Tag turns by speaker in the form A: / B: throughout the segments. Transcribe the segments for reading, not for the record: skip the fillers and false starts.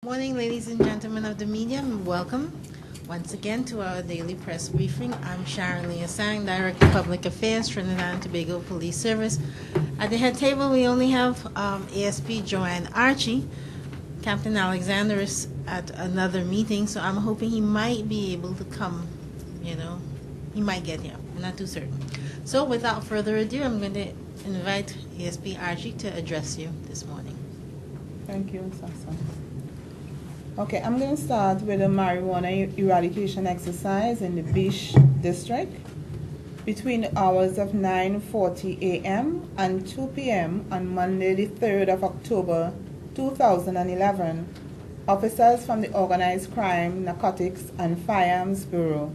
A: Morning, ladies and gentlemen of the media, and welcome once again to our daily press briefing. I'm Sharon Lee Asang, Director of Public Affairs, Trinidad and Tobago Police Service. At the head table, we only have ASP Joanne Archie. Captain Alexander is at another meeting, so I'm hoping he might be able to come. He might get here. I'm not too certain. So without further ado, I'm going to invite ASP Archie to address you this morning.
B: Thank you, Sasa. Okay, I'm going to start with a marijuana eradication exercise in the Beach District between the hours of 9:40 a.m. and 2 p.m. on Monday, the 3rd of October, 2011. Officers from the Organized Crime, Narcotics, and Firearms Bureau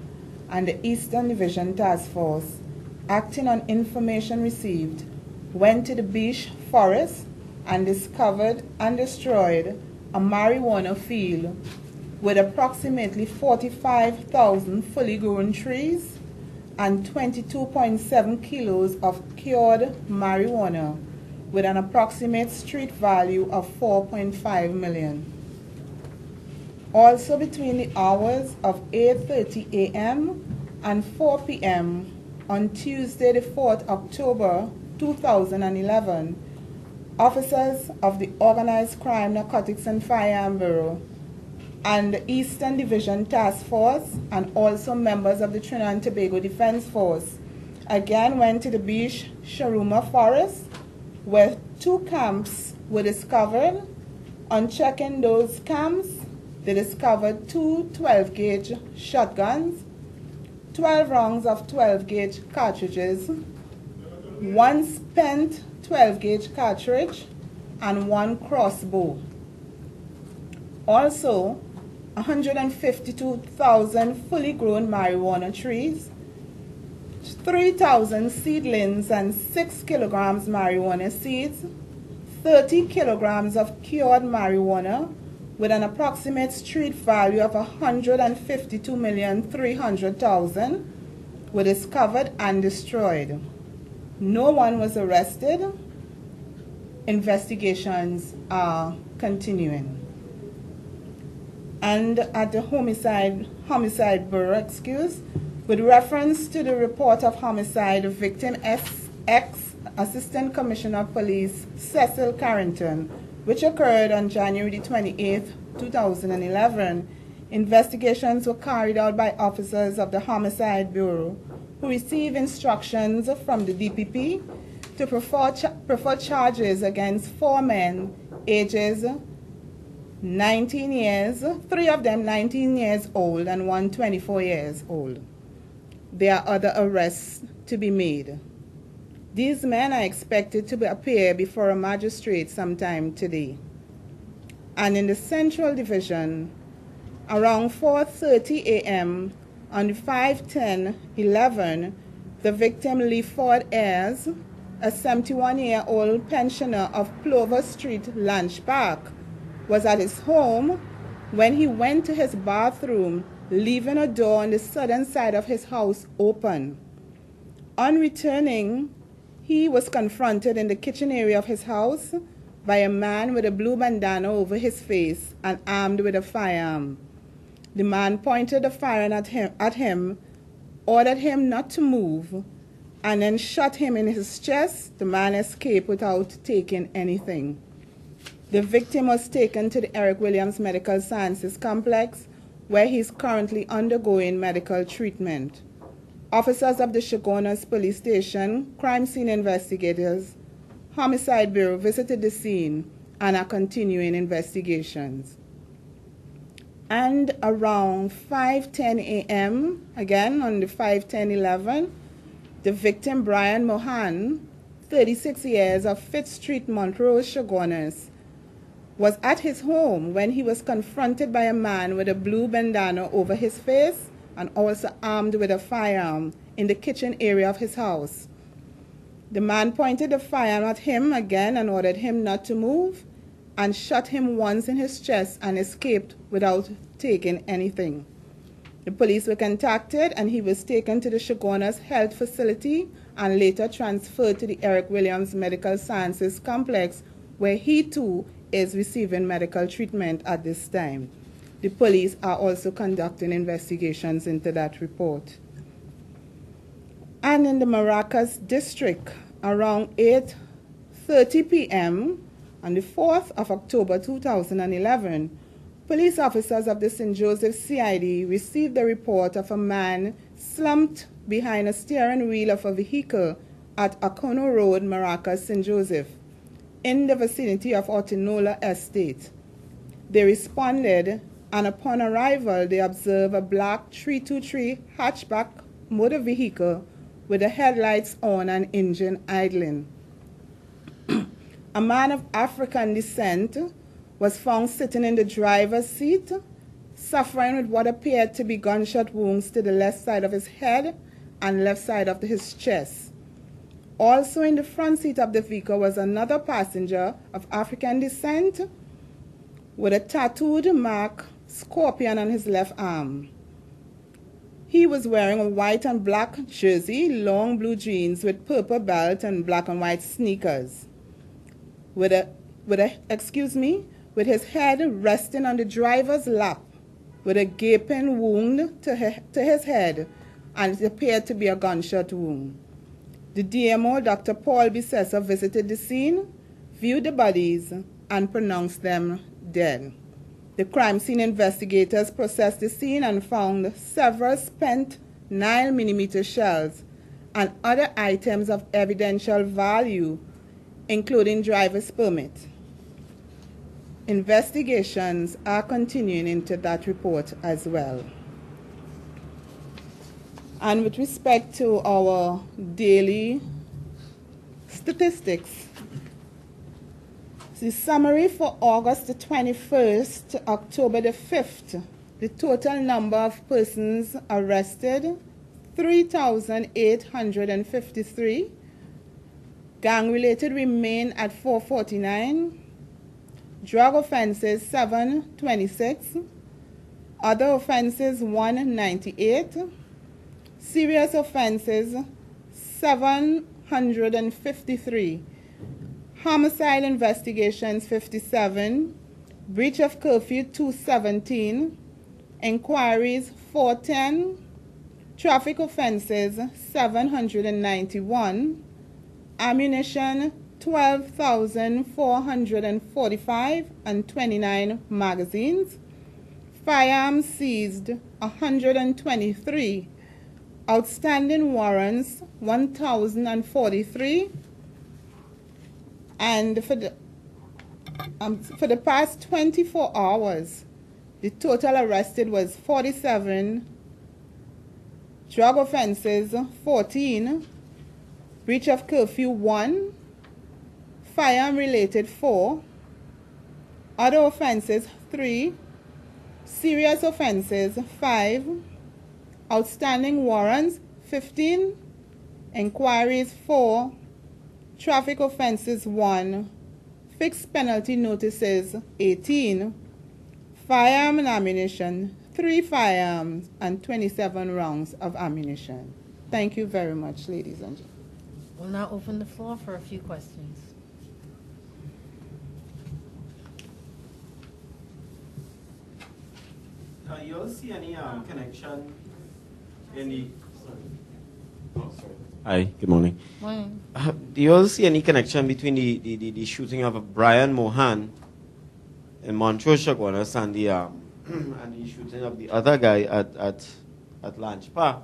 B: and the Eastern Division Task Force, acting on information received, went to the Beach Forest and discovered and destroyed a marijuana field with approximately 45,000 fully grown trees and 22.7 kilos of cured marijuana with an approximate street value of 4.5 million. Also between the hours of 8:30 a.m. and 4 p.m. on Tuesday the 4th October 2011, officers of the Organized Crime, Narcotics, and Firearms Bureau and the Eastern Division Task Force, and also members of the Trinidad and Tobago Defense Force, again went to the Beach Sharuma Forest, where 2 camps were discovered. On checking those camps, they discovered 2 12-gauge shotguns, 12 rounds of 12-gauge cartridges, 1 spent 12-gauge cartridge, and 1 crossbow. Also, 152,000 fully grown marijuana trees, 3,000 seedlings and 6 kilograms marijuana seeds, 30 kilograms of cured marijuana with an approximate street value of 152,300,000 were discovered and destroyed. No one was arrested. Investigations are continuing. And at the homicide bureau, with reference to the report of homicide, victim ex Assistant Commissioner of Police Cecil Carrington, which occurred on January 28, 2011, investigations were carried out by officers of the Homicide Bureau who received instructions from the DPP to prefer charges against 4 men ages 19 years, 3 of them 19 years old and 1 24 years old. There are other arrests to be made. These men are expected to appear before a magistrate sometime today. And in the Central Division, around 4:30 a.m. on 5/10/11, the victim Leaford Ayres, a 71-year-old pensioner of Plover Street, Lanch Park, was at his home when he went to his bathroom, leaving a door on the southern side of his house open. On returning, he was confronted in the kitchen area of his house by a man with a blue bandana over his face and armed with a firearm. The man pointed the firearm at him, ordered him not to move, and then shot him in his chest. The man escaped without taking anything. The victim was taken to the Eric Williams Medical Sciences Complex, where he is currently undergoing medical treatment. Officers of the Chaguanas Police Station, crime scene investigators, Homicide Bureau visited the scene and are continuing investigations. And around 5:10 a.m., again on the 5/10/11, the victim Brian Mohan, 36 years, of Fifth Street, Montrose, Chaguanas, was at his home when he was confronted by a man with a blue bandana over his face and also armed with a firearm in the kitchen area of his house. The man pointed the firearm at him again and ordered him not to move, and shot him once in his chest and escaped without taking anything. The police were contacted and he was taken to the Chaguanas Health Facility and later transferred to the Eric Williams Medical Sciences Complex, where he too is receiving medical treatment at this time. The police are also conducting investigations into that report. And in the Maracas district, around 8:30 p.m. on the 4th of October 2011, police officers of the St. Joseph CID received a report of a man slumped behind a steering wheel of a vehicle at Akono Road, Maracas, St. Joseph, in the vicinity of Otinola Estate. They responded, and upon arrival, they observed a black 323 hatchback motor vehicle with the headlights on and engine idling. A man of African descent was found sitting in the driver's seat, suffering with what appeared to be gunshot wounds to the left side of his head and left side of his chest. Also in the front seat of the vehicle was another passenger of African descent with a tattooed mark scorpion on his left arm. He was wearing a white and black jersey, long blue jeans with purple belt and black and white sneakers. With his head resting on the driver's lap with a gaping wound to his head, and it appeared to be a gunshot wound. The DMO, Dr. Paul Bissessa, visited the scene, viewed the bodies, and pronounced them dead. The crime scene investigators processed the scene and found several spent 9mm shells and other items of evidential value, including driver's permit. Investigations are continuing into that report as well. And with respect to our daily statistics, the summary for August the 21st to October the 5th, the total number of persons arrested, 3,853. Gang-related remain at 449. Drug offenses, 726. Other offenses, 198. Serious offenses, 753. Homicide investigations, 57. Breach of curfew, 217. Inquiries, 410. Traffic offenses, 791. Ammunition, 12,445 and 29 magazines. Firearms seized, 123. Outstanding warrants, 1,043. And for the past 24 hours, the total arrested was 47. Drug offenses, 14. Breach of curfew, 1. Firearm-related, 4. Other offenses, 3. Serious offenses, 5. Outstanding warrants, 15. Inquiries, 4. Traffic offenses, 1. Fixed penalty notices, 18. Firearm and ammunition, 3 firearms and 27 rounds of ammunition. Thank you very much, ladies and gentlemen.
A: We'll now open the floor for a few questions.
C: You all see any connection in the... Hi, good morning.
A: Morning.
C: Do you all see any connection between the shooting of Brian Mohan in Montrose, Chaguanas, and the shooting of the other guy at Lange Park?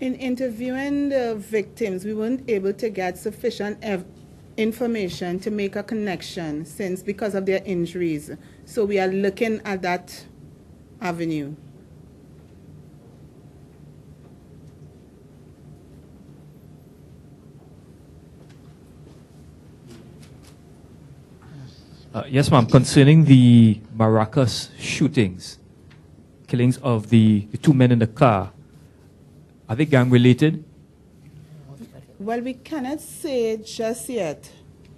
B: In interviewing the victims, we weren't able to get sufficient information to make a connection because of their injuries. So we are looking at that avenue.
D: Yes, ma'am. Concerning the Maracas shootings, killings of the 2 men in the car, are they gang-related?
B: Well, we cannot say just yet,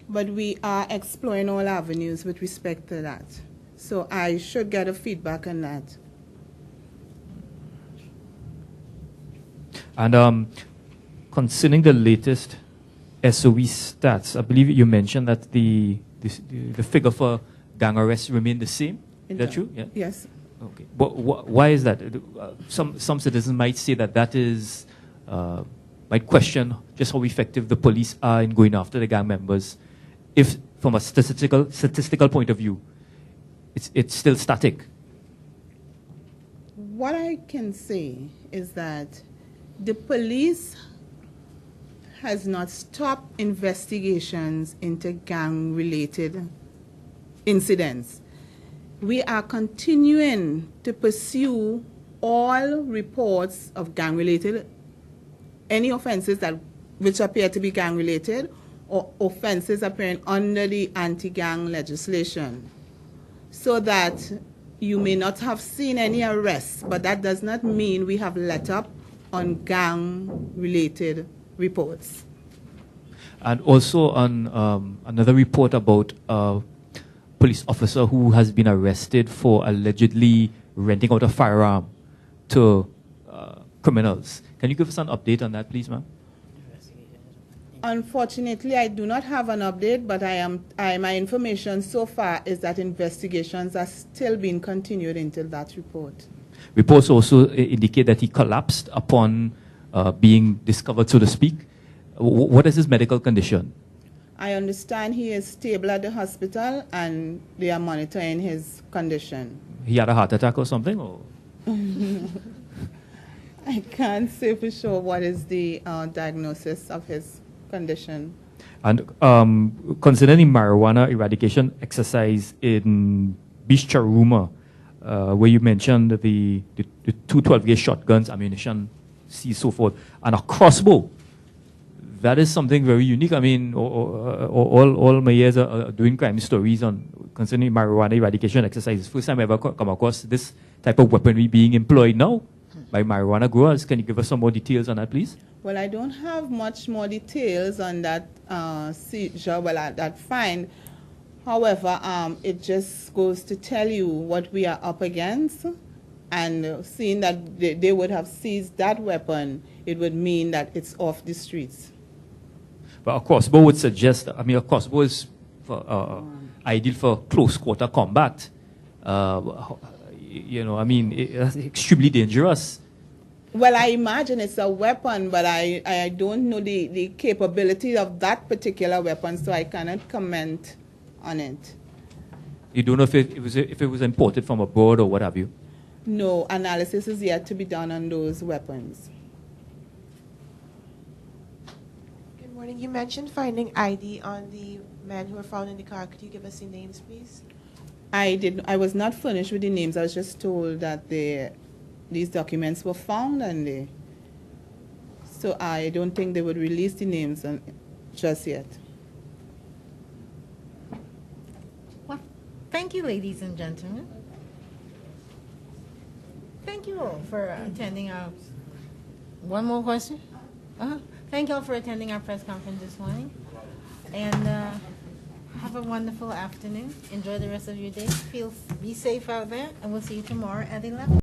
B: but we are exploring all avenues with respect to that. So I should get a feedback on that.
D: And concerning the latest SOE stats, I believe you mentioned that the the figure for gang arrests remain the same. Is that true? Yeah.
B: Yes.
D: Okay. But why is that? Some citizens might say that is might question just how effective the police are in going after the gang members. If from a statistical point of view, it's still static.
B: What I can say is that the police has not stopped investigations into gang-related incidents. We are continuing to pursue all reports of gang-related, any offenses which appear to be gang-related or offenses appearing under the anti-gang legislation, so that you may not have seen any arrests, but that does not mean we have let up on gang-related reports.
D: And also on another report about a police officer who has been arrested for allegedly renting out a firearm to criminals. Can you give us an update on that, please, ma'am?
B: Unfortunately, I do not have an update, but my information so far is that investigations are still being continued until that report.
D: Reports also indicate that he collapsed upon being discovered, so to speak. What is his medical condition?
B: I understand he is stable at the hospital and they are monitoring his condition.
D: He had a heart attack or something? Or?
B: I can't say for sure what is the diagnosis of his condition.
D: And concerning the marijuana eradication exercise in Beach Charuma, where you mentioned the two 12-gauge shotguns, ammunition, so forth, and a crossbow. That is something very unique. I mean, all my years are doing crime stories on concerning marijuana eradication exercises. First time I ever come across this type of weaponry being employed now by marijuana growers. Can you give us some more details on that, please?
B: Well, I don't have much more details on that seizure, that find. However, it just goes to tell you what we are up against, and seeing that they would have seized that weapon, it would mean that it's off the streets.
D: But a crossbow would suggest, I mean, a crossbow is ideal for close quarter combat. You know, I mean, it's extremely dangerous.
B: Well, I imagine it's a weapon, but I don't know the capability of that particular weapon, so I cannot comment on it.
D: You don't know if it was imported from abroad or what have you?
B: No, analysis is yet to be done on those weapons.
E: Good morning. You mentioned finding ID on the men who were found in the car. Could you give us the names, please?
B: I was not furnished with the names. I was just told that these documents were found, and so I don't think they would release the names just yet.
A: Well, thank you, ladies and gentlemen. Thank you all for attending our... One more question? Thank you all for attending our press conference this morning. And have a wonderful afternoon. Enjoy the rest of your day. Be safe out there, and we'll see you tomorrow at 11.